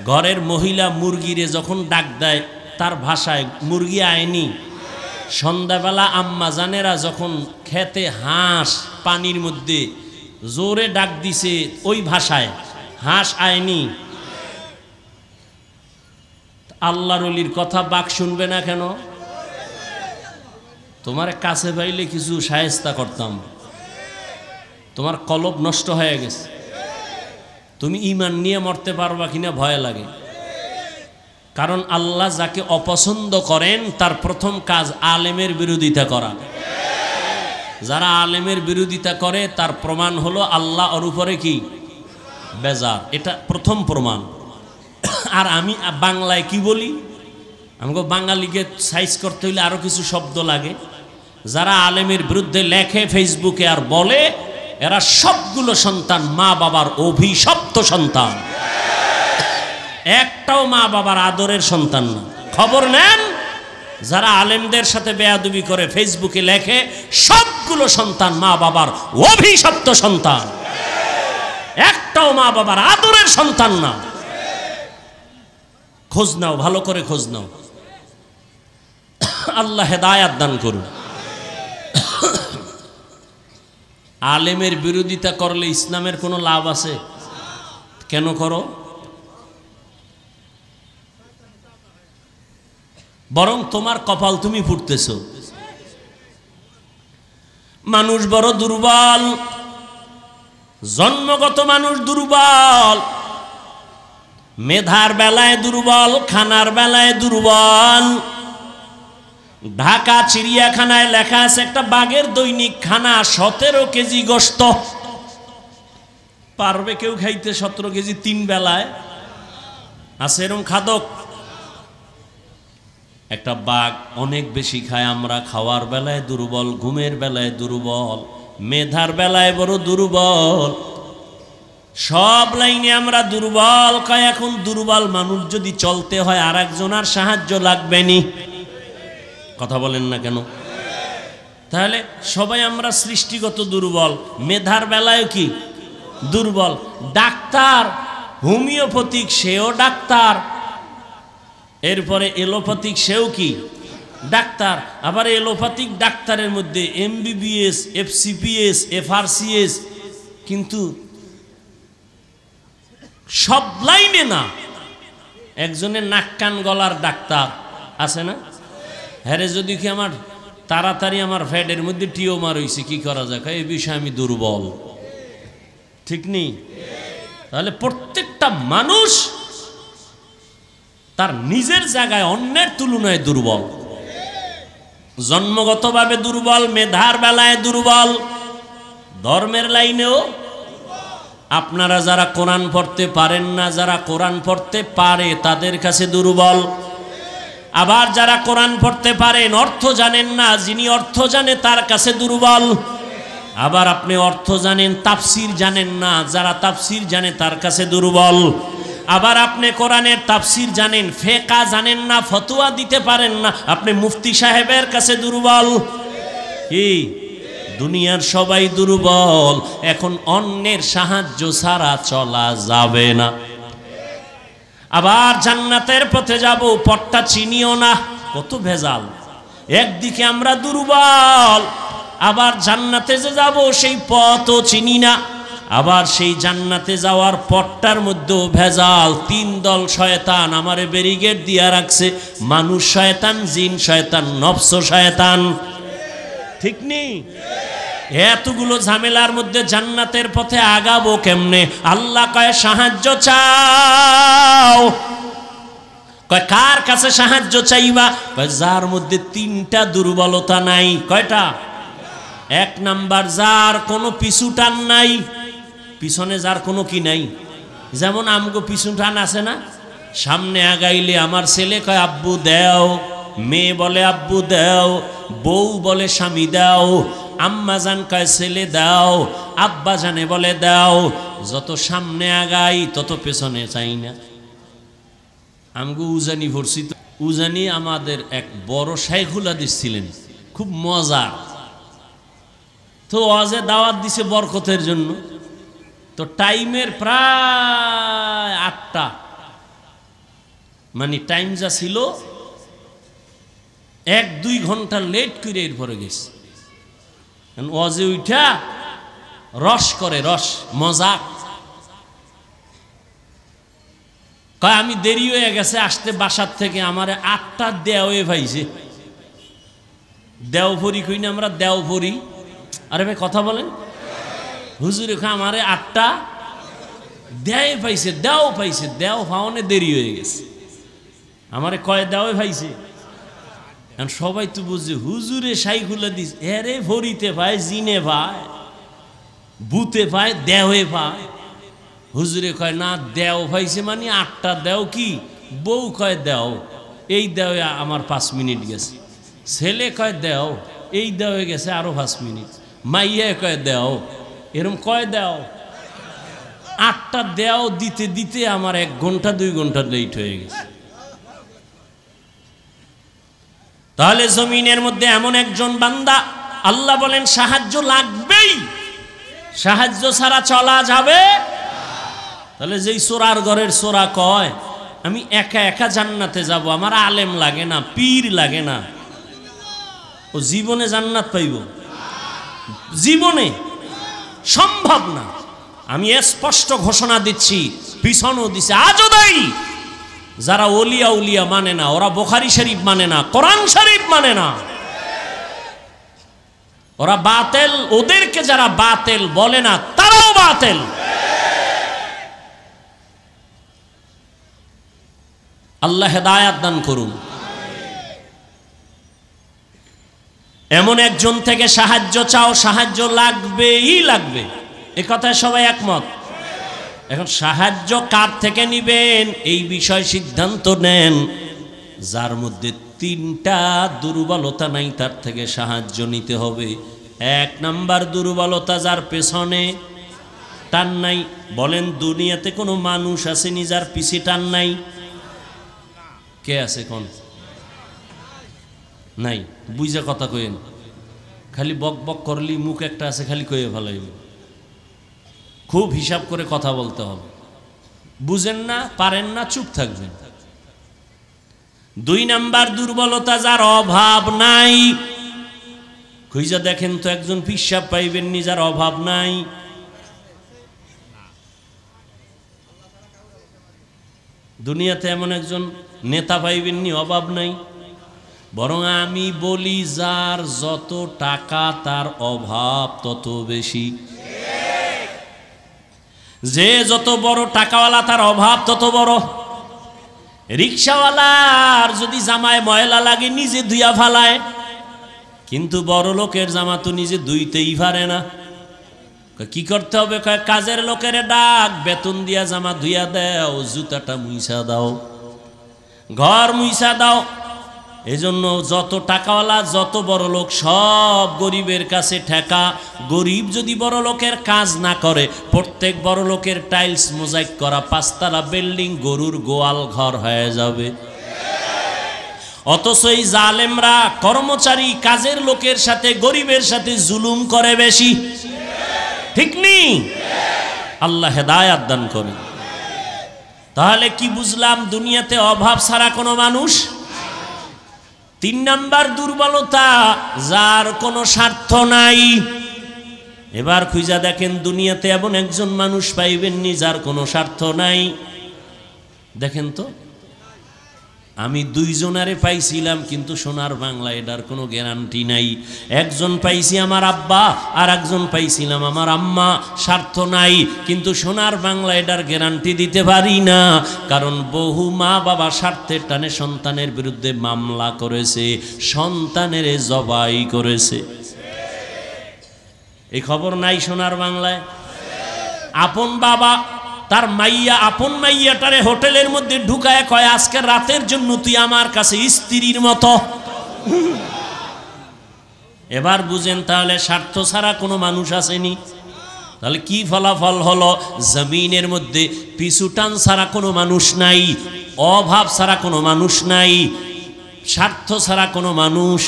ঘরের মহিলা মুরগিরে যখন ডাক দেয় তার ভাষায়, মুরগি আয়নি। সন্ধ্যাবেলা আম্মা জানেরা যখন খেতে হাঁস পানির মধ্যে জোরে ডাক দিছে ওই ভাষায়, হাঁস আয়নি। আল্লাহর ওলির কথা বাঘ শুনবে না কেন? তোমার কাছে পাইলে কিছু শায়েস্তা করতাম, তোমার কলব নষ্ট হয়ে গেছে, তুমি ঈমান নিয়ে মরতে পারবা কিনা ভয় লাগে। কারণ আল্লাহ যাকে অপছন্দ করেন তার প্রথম কাজ আলেমের বিরোধিতা করা। যারা আলেমের বিরোধিতা করে তার প্রমাণ হলো আল্লাহ ওর উপরে কি বেজার, এটা প্রথম প্রমাণ। আর আমি বাংলায় কি বলি, আমাকে বাঙালিকে সাইজ করতে হইলে আরো কিছু শব্দ লাগে। যারা আলেমের বিরুদ্ধে লেখে ফেসবুকে আর বলে, এরা সবগুলো সন্তান মা বাবার অভিশপ্ত সন্তান, একটাও মা বাবার আদরের সন্তান না। খবর নেন, যারা আলেমদের সাথে বেয়াদবি করে ফেসবুকে লেখে, সবগুলো সন্তান মা বাবার অভিশপ্ত সন্তান, একটাও মা বাবার আদরের সন্তান না। খোঁজ নাও, ভালো করে খোঁজ নাও। আল্লাহ হেদায়াত দান করুন। আলেমের বিরোধিতা করলে ইসলামের কোনো লাভ আছে? কেন করো? বরং তোমার কপাল তুমি ফুটতেছ। মানুষ বড় দুর্বল, জন্মগত মানুষ দুর্বল, মেধার বেলায় দুর্বল, খানার বেলায় দুর্বল। ঢাকা চিড়িয়াখানায় লেখা আছে একটা বাঘের দৈনিক খানা 17 কেজি গোশত। পারবে কেউ খাইতে 17 কেজি 3 বেলায়? আছে এরকম খাদক? একটা বাঘ অনেক বেশি খায়। আমরা খাওয়ার বেলায় দুর্বল, ঘুমের বেলায় দুর্বল, মেধার বেলায় বড় দুর্বল, সব লাইনে আমরা দুর্বল। কয় এখন দুর্বল মানুষ যদি চলতে হয় আর একজনের সাহায্য লাগবে নি? কথা বলেন না কেন? তাহলে সবাই আমরা সৃষ্টিগত দুর্বল, মেধার বেলায় কি দুর্বল। ডাক্তার হোমিওপ্যাথিক সেও ডাক্তার, এরপরে এলোপ্যাথিক সেও কি ডাক্তার। আবার এলোপ্যাথিক ডাক্তারের মধ্যে MBBS, FCPS, FRCS, কিন্তু সব লাইনে না। একজনের নাক কান গলার ডাক্তার আছে না? হ্যাঁ, যদি কি আমার তাড়াতাড়ি আমার ফ্যাটের মধ্যে টিউমার হয়েছে, কি করা যায়? এই বিষয়ে আমি দুর্বল, ঠিক নেই? তাহলে প্রত্যেকটা মানুষ তার নিজের জায়গায় অন্যের তুলনায় দুর্বল, জন্মগতভাবে দুর্বল, মেধার বেলায় দুর্বল, ধর্মের লাইনেও। আপনারা যারা কোরআন পড়তে পারেন না, যারা কোরআন পড়তে পারে তাদের কাছে দুর্বল। আবার যারা কোরআন পড়তে পারেন, অর্থ জানেন না, যিনি অর্থ জানে তার কাছে দুর্বল। আবার আপনি অর্থ জানেন, তাফসির জানেন না, যারা তাফসির জানে তার কাছে দুর্বল। আবার আপনি কোরআনের তাফসির জানেন, ফিকহ জানেন না, ফতোয়া দিতে পারেন না, আপনি মুফতি সাহেবের কাছে দুর্বল। কি দুনিয়ার সবাই দুর্বল। এখন অন্যের সাহায্য ছাড়া চলা যাবে না। আবার জান্নাতের পথে যাব, পথটা চিনিও না, কত ভেজাল। একদিকে আমরা দুর্বল, আবার জান্নাতে যে যাব সেই পথও চিনি না। আবার সেই জান্নাতে যাওয়ার পথটার মধ্যেও ভেজাল। 3 দল শয়তান আমারে ব্যারিকেড দিয়া রাখছে, মানুষ শয়তান, জিন শয়তান, নফস শয়তান, ঠিক নেই? এতগুলো ঝামেলার মধ্যে জান্নাতের পথে আগাবো কেমনে? আল্লাহ কয় সাহায্য চাও। কয় কার কাছে সাহায্য চাইবা? কয় যার মধ্যে 3টা দুর্বলতা নাই। কয়টা? 1 নাম্বার, যার কোনো পিছু টান নাই, পিছনে যার কোনো কি নাই। যেমন আমগো পিছু টান আছে না, সামনে আগাইলে আমার ছেলে কয় আব্বু দেও, মেয়ে বলে আব্বু দেও, বউ বলে স্বামী দাও। আম্মা জান কয় ছেলে দাও, আব্বা জানে বলে দাও। যত সামনে আগাই তত পেছনে চাই না। আমগো উজানি ভরছি তো, উজানি আমাদের এক বড় শাইখুল হাদিস ছিলেন, খুব মজা। তো ওয়াজে দাওয়াত দিছে বরকতের জন্য। তো টাইমের প্রায় 8টা, মানে টাইম যা ছিল 1-2 ঘন্টা লেট করে এরপরে গেছে। ওয়াজে উঠা রস করে, রস মজাক কয় আমি দেরি হয়ে গেছে আসতে বাসার থেকে, আমারে 8টা দেওয়ে ভাইছে। দেওভরি কই না আমরা, দেওভরি। আরে ভাই কথা বলেন। হুজুরে কয় আমারে 8টা দেয় পাইছে, দেও পাইছে, দেও পাওনে দেরি হয়ে গেছে। আমারে কয় দেওয়ে পাইছে। এখন সবাই তো বুঝছে হুজুরে শাইখুল হাদিস, এরে ভরিতে পায়, জিনে পায়, বুতে পায়, দেওয়ে পায়। হুজুরে কয় না, দেও পাইছে মানে 8টা দেও কি। বউ কয় দেও, এই দেওয়ে আমার 5 মিনিট গেছে। ছেলে কয় দেও, এই দেওয়ে গেছে আরো 5 মিনিট। মাইয়া কয় দেও, এরম কয় দেও। 8টা দেও দিতে দিতে আমার 1 ঘন্টা 2 ঘন্টা লেট হয়ে গেছে। তাহলে জমিনের মধ্যে এমন একজন বান্দা, আল্লাহ বলেন সাহায্য লাগবেই, সাহায্য ছাড়া চলা যাবে। তাহলে যেই চোরার ঘরের চোরা কয় আমি একা একা জান্নাতে যাব, আমার আলেম লাগে না, পীর লাগে না, ও জীবনে জান্নাত পাইব? জীবনে সম্ভব না। আমি স্পষ্ট ঘোষণা দিচ্ছি, পিছনও দিছে, আজও দেই। যারা ওলিয়া উলিয়া মানে না, ওরা বুখারী শরীফ মানে না, কোরআন শরীফ মানে না, ওরা বাতিল। ওদেরকে যারা বাতিল বলে না, তারাও বাতিল। আল্লাহ হেদায়াত দান করুন। এমন একজন থেকে সাহায্য চাও, সাহায্য লাগবেই লাগবে, এ কথায় সবাই একমত। এখন সাহায্য কার থেকে নিবেন এই বিষয় সিদ্ধান্ত নেন। যার মধ্যে 3টা দুর্বলতা নাই তার থেকে সাহায্য নিতে হবে। 1 নাম্বার দুর্বলতা, যার পেছনে টান নাই। বলেন দুনিয়াতে কোনো মানুষ আসেনি যার পিছে টান নাই? কে আছে কোন? নাই। বুঝা কথা কইেন, খালি বক বক করলি মুখ একটা আছে খালি কয়ে ফেলাইব। খুব হিসাব করে কথা বলতে হবে। বুঝেন না, পারেন না, চুপ থাকবেন। 2 নাম্বার দুর্বলতা, যার অভাব নাই। খুঁজা দেখেন তো একজন পিসাব পাইবেন নি যার অভাব নাই? দুনিয়াতে এমন একজন নেতা পাইবেননি অভাব নাই। বরং আমি বলি যার যত টাকা তার অভাব তত বেশি। যে যত বড় টাকাওয়ালা তার অভাব তত বড়। রিক্সাওয়ালার যদি জামায় ময়লা লাগে নিজে ধুইয়া ফালায়, কিন্তু বড় লোকের জামা তো নিজে ধুইতেই পারে না। কি করতে হবে? কাজের লোকের ডাক, বেতন দিয়া জামা ধুইয়া দাও, জুতাটা মুইসা দাও, ঘর মুইসা দাও। এজন্য যত টাকাওয়ালা যত বড় লোক সব গরিবের কাছে ঠেকা। গরিব যদি বড় লোকের কাজ না করে, প্রত্যেক বড় লোকের টাইলস মোজাইক করা 5 তলা বিল্ডিং গরুর গোয়াল ঘর হয়ে যাবে। অথচ এই জালেমরা কর্মচারী কাজের লোকের সাথে গরিবের সাথে জুলুম করে বেশি। ঠিক নেই? আল্লাহ হেদায়াত দান করেন। তাহলে কি বুঝলাম? দুনিয়াতে অভাব ছাড়া কোনো মানুষ। 3 নাম্বার দুর্বলতা, যার কোনো স্বার্থ নাই। এবার খুঁজা দেখেন দুনিয়াতে এমন একজন মানুষ পাইবেননি যার কোনো স্বার্থ নাই। দেখেন তো, আমি 2 জনারে পাইছিলাম, কিন্তু সোনার বাংলা এটার কোনো গ্যারান্টি নাই। একজন পাইছি আমার আব্বা, আর একজন পাইছিলাম আমার আম্মা। স্বার্থ নাই, কিন্তু সোনার বাংলা এটার গ্যারান্টি দিতে পারি না। কারণ বহু মা বাবা স্বার্থের টানে সন্তানের বিরুদ্ধে মামলা করেছে, সন্তানের জবাই করেছে। এই খবর নাই সোনার বাংলায়? আপন বাবা তার মাইয়া, আপন মাইয়াটারে হোটেলের মধ্যে ঢুকায় কয় আজকে রাতের জন্য তুই আমার কাছে স্ত্রীর মতো। এবার বুঝেন তাহলে স্বার্থ ছাড়া কোনো মানুষ আসেনি? তাহলে কি ফলাফল হলো? জমিনের মধ্যে পিছু টান ছাড়া কোনো মানুষ নাই, অভাব ছাড়া কোনো মানুষ নাই, স্বার্থ ছাড়া কোনো মানুষ।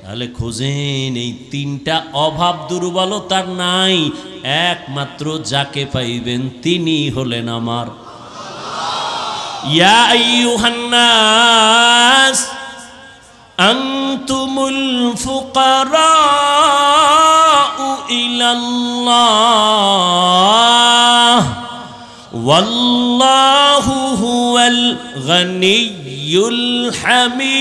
তাহলে খোঁজেন এই তিনটা অভাব দুর্বলতার নাই, একমাত্র যাকে পাইবেন তিনি হলেন আমার। ইয়া আইয়ুহান নাস আনতুমুল ফুকারাউ ইলাল্লাহ ওয়াল্লাহু হুয়াল গনিয়্যুল হামিদ।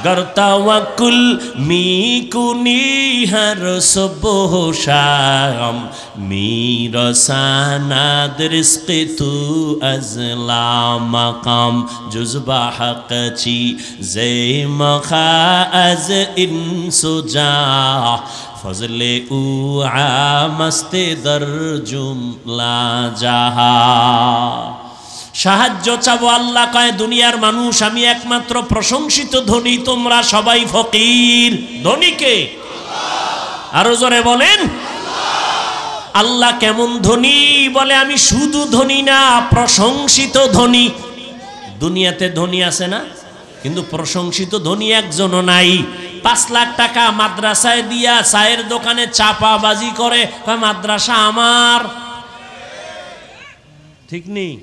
गर तवक्कुल मी कुनी हर सुबह शाम मीरा सनद रिज़्क़ तू अज़ला मकाम जुज़बा हक़ची ज़े मखा अज़ इंसुजा फज़ले उ आमस्ते दर जुमला जहा। সাহায্য চাবো, আল্লাহ কয় দুনিয়ার মানুষ আমি একমাত্র প্রশংসিত ধনী, তোমরা সবাই ফকির। ধনীকে আরো জোরে বলেন। আল্লাহ কেমন ধনী? বলে আমি শুধু ধনী না, প্রশংসিত ধনী। দুনিয়াতে ধনী আছে না, কিন্তু প্রশংসিত ধনী একজনও নাই। 5 লাখ টাকা মাদ্রাসায় দিয়া চায়ের দোকানে চাপাবাজি করে, মাদ্রাসা আমার, ঠিক নেই।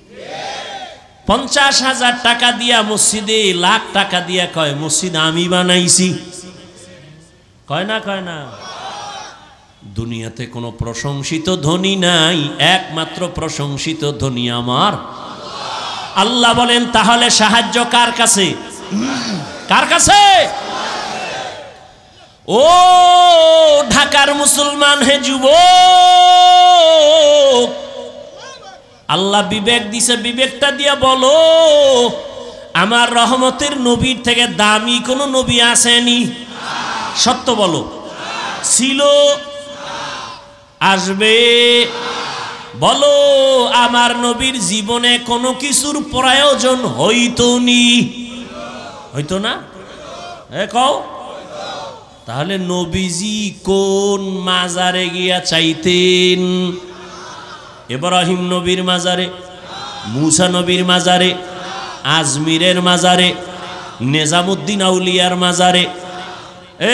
50,000 টাকা দিয়া মসজিদে, লাখ টাকা দিয়া কয় মসজিদ আমি বানাইছি, কয় না কয় না। দুনিয়াতে কোনো প্রশংসিত ধনী নাই, একমাত্র প্রশংসিত ধনী আমার আল্লাহ। বলেন তাহলে সাহায্য কার কাছে? কার কাছে? ও ঢাকার মুসলমান হে যুবক, আল্লাহ বিবেক দিছে, বিবেকটা দিয়া বলো আমার রহমতের নবীর থেকে দামি কোন নবী আসেনি? সত্য বলো। ছিল? আসবে? বলো আমার নবীর জীবনে কোনো কিছুর প্রয়োজন হইতো নি? হইতো না? কও। তাহলে নবীজি কোন মাজারে গিয়া চাইতেন? ইব্রাহিম নবীর মাজারে, মুসা নবীর মাজারে, আজমিরের মাজারে, নিজামুদ্দিন আউলিয়ার মাজারে।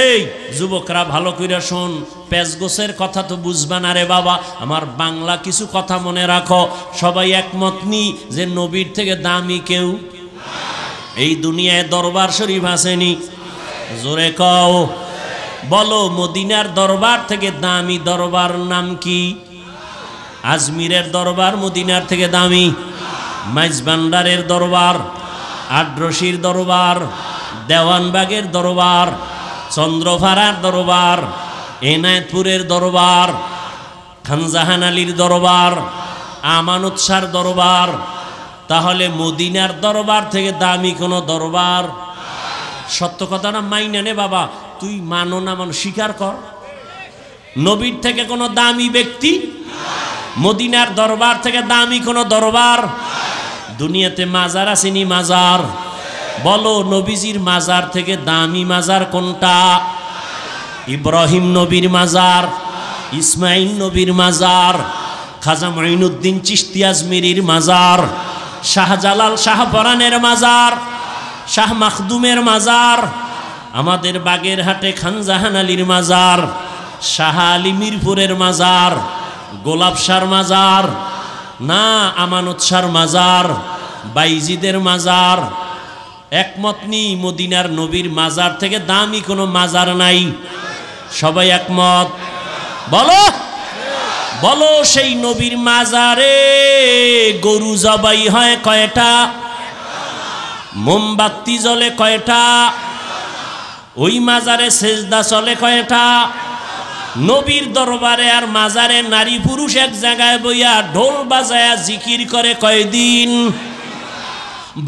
এই যুবকরা ভালো কইরা শোন, পেজগোছের কথা তো বুঝবা না রে বাবা, আমার বাংলা কিছু কথা মনে রাখো। সবাই একমত নি যে নবীর থেকে দামি কেউ এই দুনিয়ায় দরবার শরীফ আসেনি? জোরে কও। বলো মদিনার দরবার থেকে দামি দরবার নাম কি? আজমিরের দরবার মদিনার থেকে দামি। মাইজভান্ডারের দরবার, আড্রসির দরবার, দেওয়ানবাগের দরবার, চন্দ্রভাড়ার দরবার, এনায়েতপুরের দরবার, খানজাহান আলীর দরবার, আমানত শাহর দরবার। তাহলে মদিনার দরবার থেকে দামি কোনো দরবার? সত্য কথাটা মাইনা নে বাবা, তুই মানো না মানো স্বীকার কর। নবীর থেকে কোনো দামি ব্যক্তি, মদিনার দরবার থেকে দামি কোনো দরবার? দুনিয়াতে মাজার আসেনি? মাজার। বলো নবীজির মাজার থেকে দামি মাজার কোনটা? ইব্রাহিম নবীর মাজার, ইসমাইল নবীর মাজার, খাজা মঈনুদ্দিন চিশতি আজমিরির মাজার, শাহজালাল শাহপরানের মাজার, শাহ মাখদুমের মাজার, আমাদের বাগেরহাটে খানজাহান আলীর মাজার, শাহ আলী মিরপুরের মাজার, গোলাপ শাহর মাজার না, আমানত শাহর মাজার, বাইজিদের মাজার। একমত নি মদিনার নবীর মাজার থেকে দামি কোনো মাজার নাই? সবাই একমত? বলো বলো সেই নবীর মাজারে গরু জবাই হয় কয়টা? মোমবাতি জ্বলে কয়টা? ওই মাজারে সেজদা চলে কয়টা? নবীর দরবারে আর মাজারে নারী পুরুষ এক জায়গায় বইয়া ঢোল বাজায়া জিকির করে কয়দিন?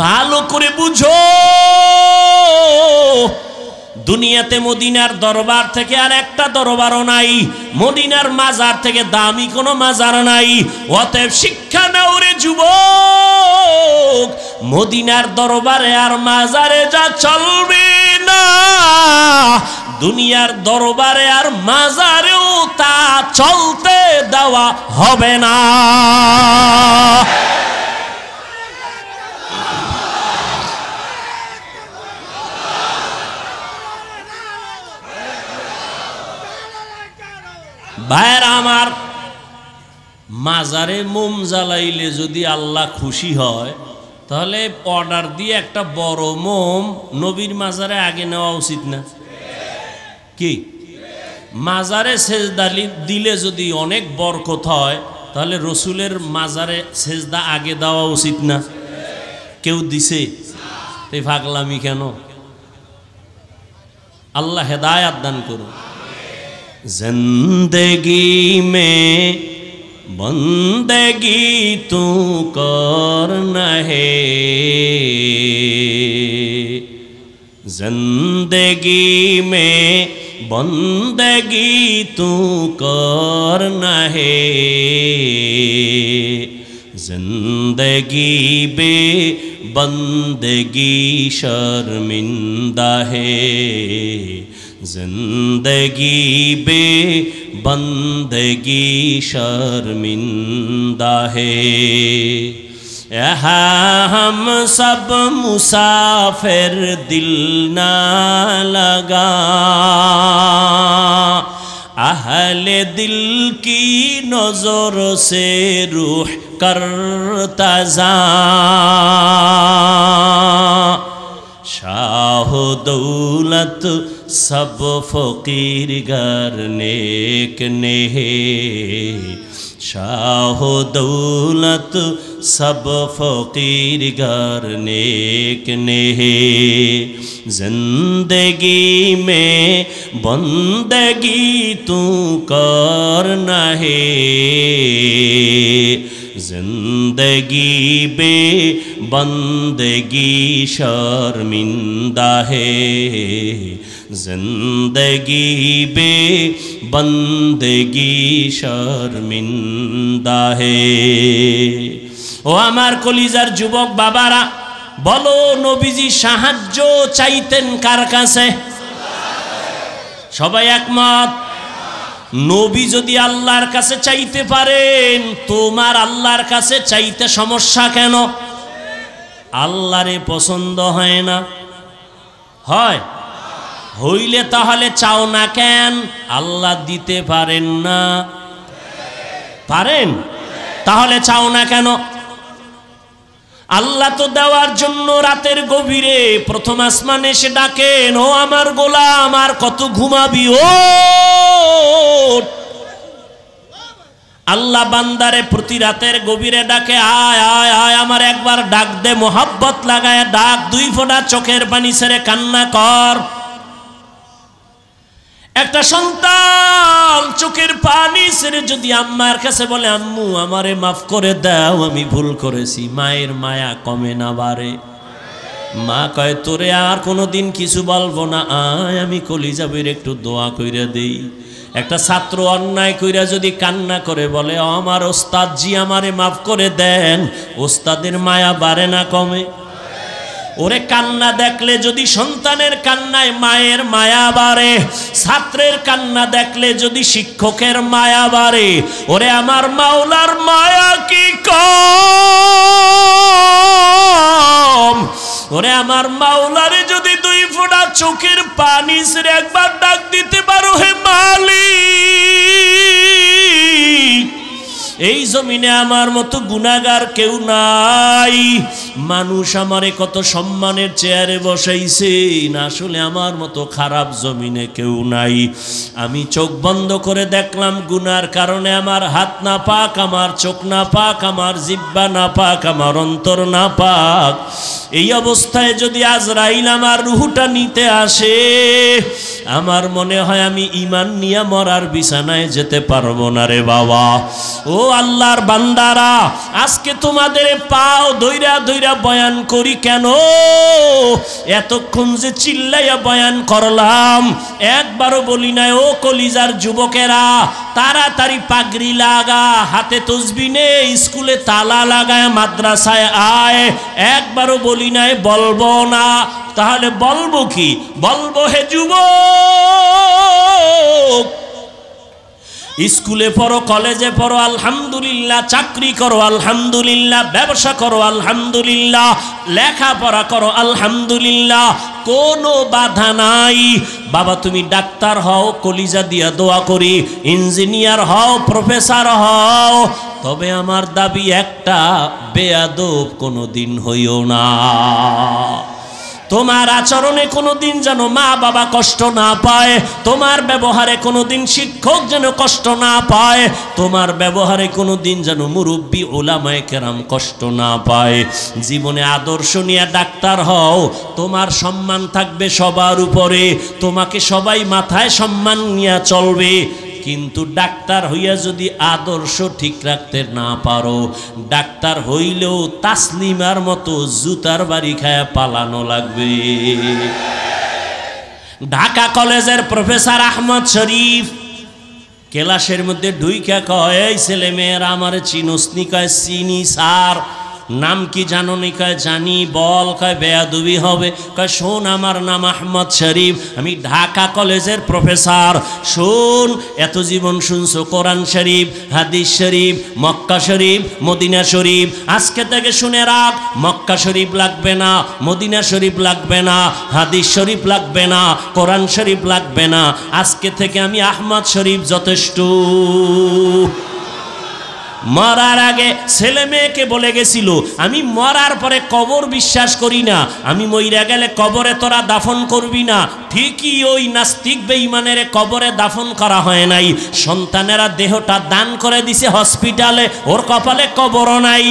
ভালো করে বুঝো, দুনিয়াতে মদিনার দরবার থেকে আর একটা দরবারও নাই, মদিনার মাজার থেকে দামি কোনো মাজার নাই। অতএব শিক্ষা নাও রে যুবক, মদিনার দরবারে আর মাজারে যা চলবে না, দুনিয়ার দরবারে আর মাজারেও তা চলতে দেওয়া হবে না। ভাইরা আমার, মাজারে মোম জ্বালাইলে যদি আল্লাহ খুশি হয়, তাহলে অর্ডার দিয়ে একটা বড় মোম নবীর মাজারে আগে নেওয়া উচিত না কি? মাজারে সেজদা দিলে যদি অনেক বরকত হয়, তাহলে রসুলের মাজারে সেজদা আগে দেওয়া উচিত না? কেউ দিছে? এই পাগলামি কেন? আল্লাহ হেদায়াত দান করুন। जिंदगी में बंदगी तू करना है, जिंदगी में बंदगी तू करना है, जिंदगी बे बंदगी शर्मिंदा है, जिंदगी बे बंदगी शर्मिंदा है। यहाँ हम सब मुसाफिर दिल ना लगा, अहले दिल की नजर से रूह करता जा, शाह दौलत सब फकीर गर नेक ने, शाह दौलत सब फकीर गर नेक ने, जिंदगी में बंदगी तू करना है, जिंदगी बे बंदगी शर्मिंदा है, जिंदगी बे बंदगी शर्मिंदा है। ও আমার কলিজার যুবক বাবারা, বলো নবীজি সাহায্য চাইতেন কার কাছে? সবাই একমত? নবী যদি আল্লাহর কাছে চাইতে পারেন, তোমার আল্লাহর কাছে চাইতে সমস্যা কেন? আল্লাহরে পছন্দ হয় না? হয়? হইলে তাহলে চাও না কেন? আল্লাহ দিতে পারেন না? পারেন? তাহলে চাও না কেন? আল্লাহ তো দেওয়ার জন্য রাতের গভীরে প্রথম আসমানে এসে ডাকেন, ও আমার গোলাম আর কত ঘুমাবি, ও আল্লাহ বান্দারে প্রতি রাতের গভীরে ডাকে, আয় আয় আয়, আমার একবার ডাক দে, মোহাব্বত লাগায় ডাক, দুই ফোঁটা চোখের পানি ছেড়ে কান্না কর। একটা সন্তান চোখের পানি ছেড়ে যদি আম্মার কাছে বলে, আম্মু আমারে মাফ করে দাও, আমি ভুল করেছি, মায়ের মায়া কমে না বাড়ে? মা কয়, তোরে আর কোনোদিন কিছু বলবো না, আয় আমি কলিজাবের একটু দোয়া কইরা দেই। একটা ছাত্র অন্যায় কইরা যদি কান্না করে বলে, আমার ওস্তাদ জি আমারে মাফ করে দেন, ওস্তাদের মায়া বাড়ে না কমে? ওরে কান্না দেখলে যদি সন্তানের কান্নায় মায়ের মায়া বাড়ে, ছাত্রের কান্না দেখলে যদি শিক্ষকের মায়া বাড়ে, ওরে আমার মাওলার মায়া কি কম? ওরে আমার মাওলারে যদি দুই ফোঁটা চোখের পানি ছেড়ে একবার ডাক দিতে পারো, হে মালিক, এই জমিনে আমার মতো গুনাহগার কেউ নাই। মানুষ আমারে কত সম্মানের চেয়ারে বসাইছে, আসলে আমার মতো খারাপ জমিনে কেউ নাই। আমি চোখ বন্ধ করে দেখলাম গুনার কারণে আমার হাত না পাক, আমার চোখ না পাক, আমার জিহ্বা না পাক, আমার অন্তর না পাক। এই অবস্থায় যদি আজরাইল আমার রুহটা নিতে আসে, আমার মনে হয় আমি ঈমান নিয়ে মরার বিছানায় যেতে পারবো না রে বাবা। ও আল্লাহর বান্দারা, আজকে তোমাদের পাও ধইরা ধইরা কইরা বয়ান করি কেন? এতক্ষণ যে চিল্লাইয়া বয়ান করলাম একবারও বলি না ও কলিজার যুবকেরা তাড়াতাড়ি পাগড়ি লাগা, হাতে তসবিহ নে, স্কুলে তালা লাগায় মাদ্রাসায় আয়। একবারও বলি নাই বলবো না। তাহলে বলবো কি? বলবো হে যুবক, স্কুলে পড়ো, কলেজে পড়ো আলহামদুলিল্লাহ, চাকরি করো আলহামদুলিল্লাহ, ব্যবসা করো আলহামদুলিল্লাহ, লেখাপড়া করো আলহামদুলিল্লাহ, কোনো বাধা নাই। বাবা তুমি ডাক্তার হও, কলিজা দিয়া দোয়া করি, ইঞ্জিনিয়ার হও, প্রফেসর হও, তবে আমার দাবি একটা, বেয়াদব কোনোদিন হইও না। তোমার আচরণে কোনোদিন যেন মা বাবা কষ্ট না পায়, তোমার ব্যবহারে কোনোদিন শিক্ষক যেন কষ্ট না পায়, তোমার ব্যবহারে কোনোদিন যেন মুরব্বী ওলামায়ে কেরাম কষ্ট না পায়। জীবনে আদর্শ নিয়ে ডাক্তার হও, তোমার সম্মান থাকবে সবার উপরে, তোমাকে সবাই মাথায় সম্মান নিয়ে চলবে। কিন্তু ডাক্তার হইয়া যদি আদর্শ ঠিক রাখতে না পারো, ডাক্তার হইলেও তাসলিমার মতো জুতার বাড়ি খায়া পালানো লাগবে। ঢাকা কলেজের প্রফেসর আহমদ শরীফ ক্লাসের মধ্যে ঢুইকা কয়, এই ছেলে মেয়েরা আমার চিনসনি? কয় চিনি স্যার। নাম কি জানো নি? কয় জানি। বল। কয় বেয়াদবি হবে। কয় শোন, আমার নাম আহমদ শরীফ, আমি ঢাকা কলেজের প্রফেসর। শোন, এত জীবন শুনছো কোরআন শরীফ, হাদিস শরীফ, মক্কা শরীফ, মদিনা শরীফ, আজকে থেকে শুনে রাখ, মক্কা শরীফ লাগবে না, মদিনা শরীফ লাগবে না, হাদিস শরীফ লাগবে না, কোরআন শরীফ লাগবে না, আজকে থেকে আমি আহমদ শরীফ যথেষ্ট। মরার আগে ছেলে মেয়েকে বলে গেছিল, আমি মরার পরে কবর বিশ্বাস করি না, আমি মইরা গেলে কবরে তোরা দাফন করবি না। ঠিকই ওই নাস্তিক বেঈমানের কবরে দাফন করা হয় নাই, সন্তানেরা দেহটা দান করে দিছে হসপিটালে, ওর কপালে কবরও নাই।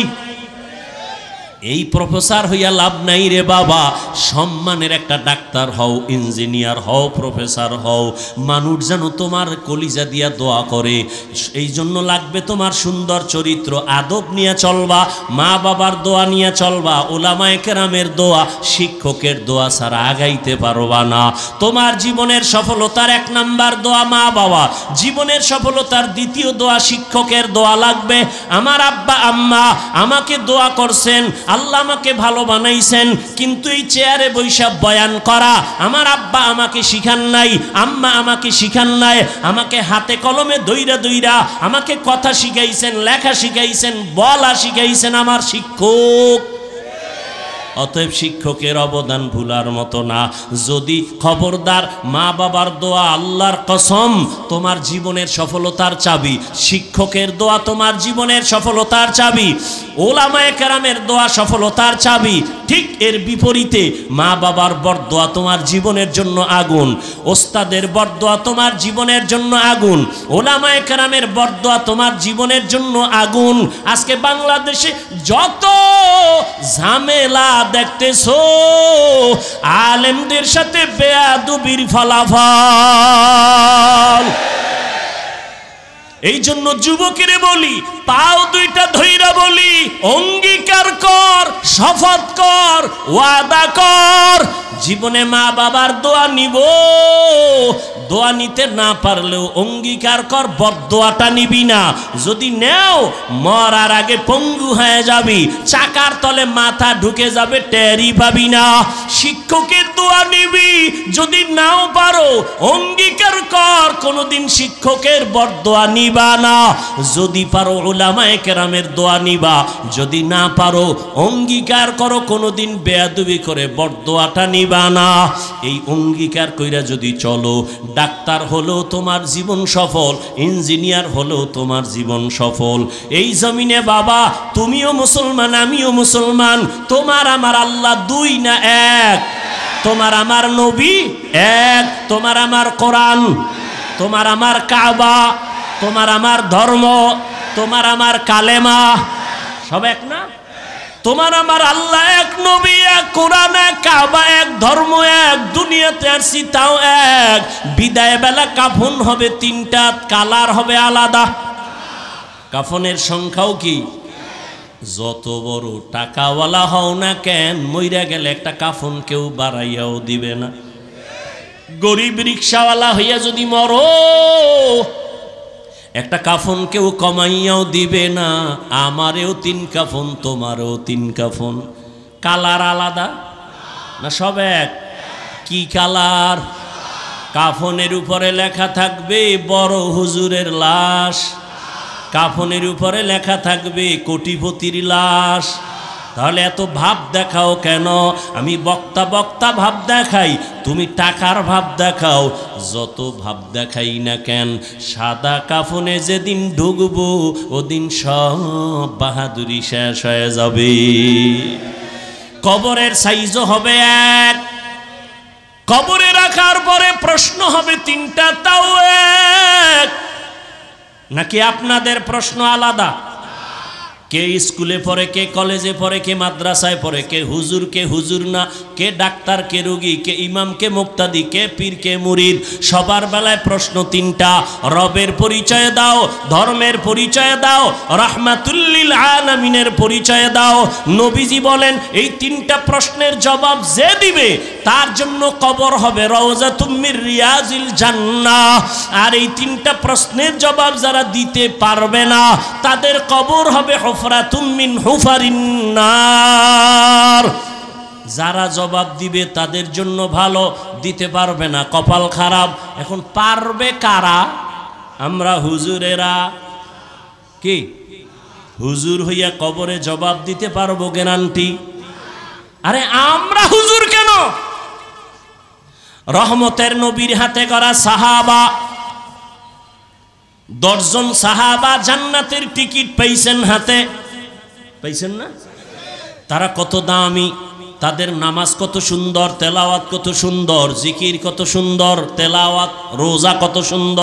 এই প্রফেসর হইয়া লাভ নাই রে বাবা। সম্মানের একটা ডাক্তার হও, ইঞ্জিনিয়ার হও, প্রফেসর হও, মানুষ যেন তোমার কলিজা দিয়া দোয়া করে। এই জন্য লাগবে তোমার সুন্দর চরিত্র, আদব নিয়ে চলবা, মা বাবার দোয়া নিয়ে চলবা, ওলামায়ে কেরামের দোয়া, শিক্ষকের দোয়া ছাড়া আগাইতে পারবা না। তোমার জীবনের সফলতার এক নাম্বার দোয়া মা বাবা, জীবনের সফলতার দ্বিতীয় দোয়া শিক্ষকের দোয়া লাগবে। আমার আব্বা আম্মা আমাকে দোয়া করছেন, আল্লাহ আমাকে ভালো বানাইছেন, কিন্তু এই চেয়ারে বৈশা বয়ান করা আমার আব্বা আমাকে শিখান নাই, আম্মা আমাকে শিখান নাই। আমাকে হাতে কলমে দইরা দইরা আমাকে কথা শিখাইছেন, লেখা শিখাইছেন, বলা শিখাইছেন আমার শিক্ষক। অতএব শিক্ষকের অবদান ভুলার মতো না। যদি খবরদার, মা বাবার দোয়া আল্লাহর কসম তোমার জীবনের সফলতার চাবি, শিক্ষকের দোয়া তোমার জীবনের সফলতার চাবি, ওলামায়ে কেরামের দোয়া সফলতার চাবি। ঠিক এর বিপরীতে মা বাবার বরদোয়া তোমার জীবনের জন্য আগুন, ওস্তাদের বরদোয়া তোমার জীবনের জন্য আগুন, ওলামায়ে কেরামের বরদোয়া তোমার জীবনের জন্য আগুন। আজকে বাংলাদেশে যত ঝামেলা দেখতেছো, আলেমদের সাথে বেয়াদবির ফলাফল। এই জন্য যুবকের বলি, পাও দুইটা ধইরা বলি, অঙ্গীকার কর, শপথ কর, ওয়াদা কর, জীবনে মা বাবার দোয়া নিব। দোয়া নিতে না পারলেও অঙ্গীকার কর, বদদোয়াটা নিবি না। যদি নেও, মরার আগে পঙ্গু হয়ে যাবি, চাকার তলে মাথা ঢুকে যাবে, টেরই পাবি না। শিক্ষকের দোয়া নিবি, যদি নাও পারো অঙ্গীকার কর, কোনোদিন শিক্ষকের বদদোয়া নিবা না। যদি পারো উলামায়ে কেরামের দোয়া নিবা, যদি না পারো অঙ্গীকার করো, কোনোদিন বেয়াদবি করে বদদোয়াটা নিবা না। এই অঙ্গীকার কইরা যদি চলো, ডাক্তার হলো তোমার জীবন সফল, ইঞ্জিনিয়ার হলো তোমার জীবন সফল। এই জমিনে বাবা তুমিও মুসলমান, আমিও মুসলমান, তোমার আমার আল্লাহ দুই না এক, তোমার আমার নবী এক, তোমার আমার কোরআন, তোমার আমার কাবা, তোমার আমার ধর্ম, তোমার আমার কালেমা, সব এক না? তোমার আমার আল্লাহ এক, নবী এক, কোরআন এক, কাবা এক, ধর্ম এক, দুনিয়াতে আসছি তাও এক। বিদায় বেলা কাফন হবে তিনটা, কালার হবে আলাদা। কাফনের সংখ্যাও কি? যত বড় টাকাওয়ালা হও না কেন, মইরা গেলে একটা কাফন কেউ বাড়াইয়াও দিবে না। গরিব রিক্সাওয়ালা হইয়া যদি মরো, একটা কাফন কেউ কমাইয়াও দিবে না। আমারেও 3 কাফন, তোমারও 3 কাফন। কালার আলাদা না সব এক? কি কালার? কাফনের উপরে লেখা থাকবে বড় হুজুরের লাশ, কাফনের উপরে লেখা থাকবে কোটিপতির লাশ। তাহলে এত ভাব দেখাও কেন? আমি বক্তা বক্তা ভাব দেখাই, তুমি টাকার ভাব দেখাও। যত ভাব দেখাই না কেন, সাদা কাফনে যেদিন ঢুকবো ওদিন সব বাহাদুরি শেষ হয়ে যাবে। কবরের সাইজও হবে এক, কবরে রাখার পরে প্রশ্ন হবে 3টা, তাও এক। নাকি আপনাদের প্রশ্ন আলাদা? কে স্কুলে পড়ে, কে কলেজে পড়ে, কে মাদ্রাসায় পড়ে, কে হুজুর না, কে ডাক্তার, কে রোগী, কে ইমাম, কে মুক্তাদি, কে পীর, কে মুরিদ। সবার বেলায় প্রশ্ন 3টা। রবের পরিচয় দাও, ধর্মের পরিচয় দাও, রাহমাতুল লিল আলামিনের পরিচয় দাও। নবীজি বলেন এই 3টা প্রশ্নের জবাব যে দিবে তার জন্য কবর হবে রওজাতুম মির রিয়াজিল জান্নাহ। আর এই 3টা প্রশ্নের জবাব যারা দিতে পারবে না তাদের কবর হবে হুফরাতুম মিন হুফারিন নার। যারা জবাব দিবে তাদের জন্য ভালো, দিতে পারবে না কপাল খারাপ। এখন পারবে কারা? আমরা হুজুরেরা। কি হুজুর হইয়া কবরে জবাব দিতে পারবো গ্যারান্টি? আরে আমরা হুজুর কেন? রহমতের নবীর হাতে করা সাহাবা, 10 জন সাহাবা জান্নাতের টিকিট পাইছেন হাতে, পাইছেন না? তারা কত দামি, তাদের নামাজ কত সুন্দর, তেলাওয়াত কত সুন্দর, জিকির কত সুন্দর, তেলাওয়াত রোজা কত সুন্দর।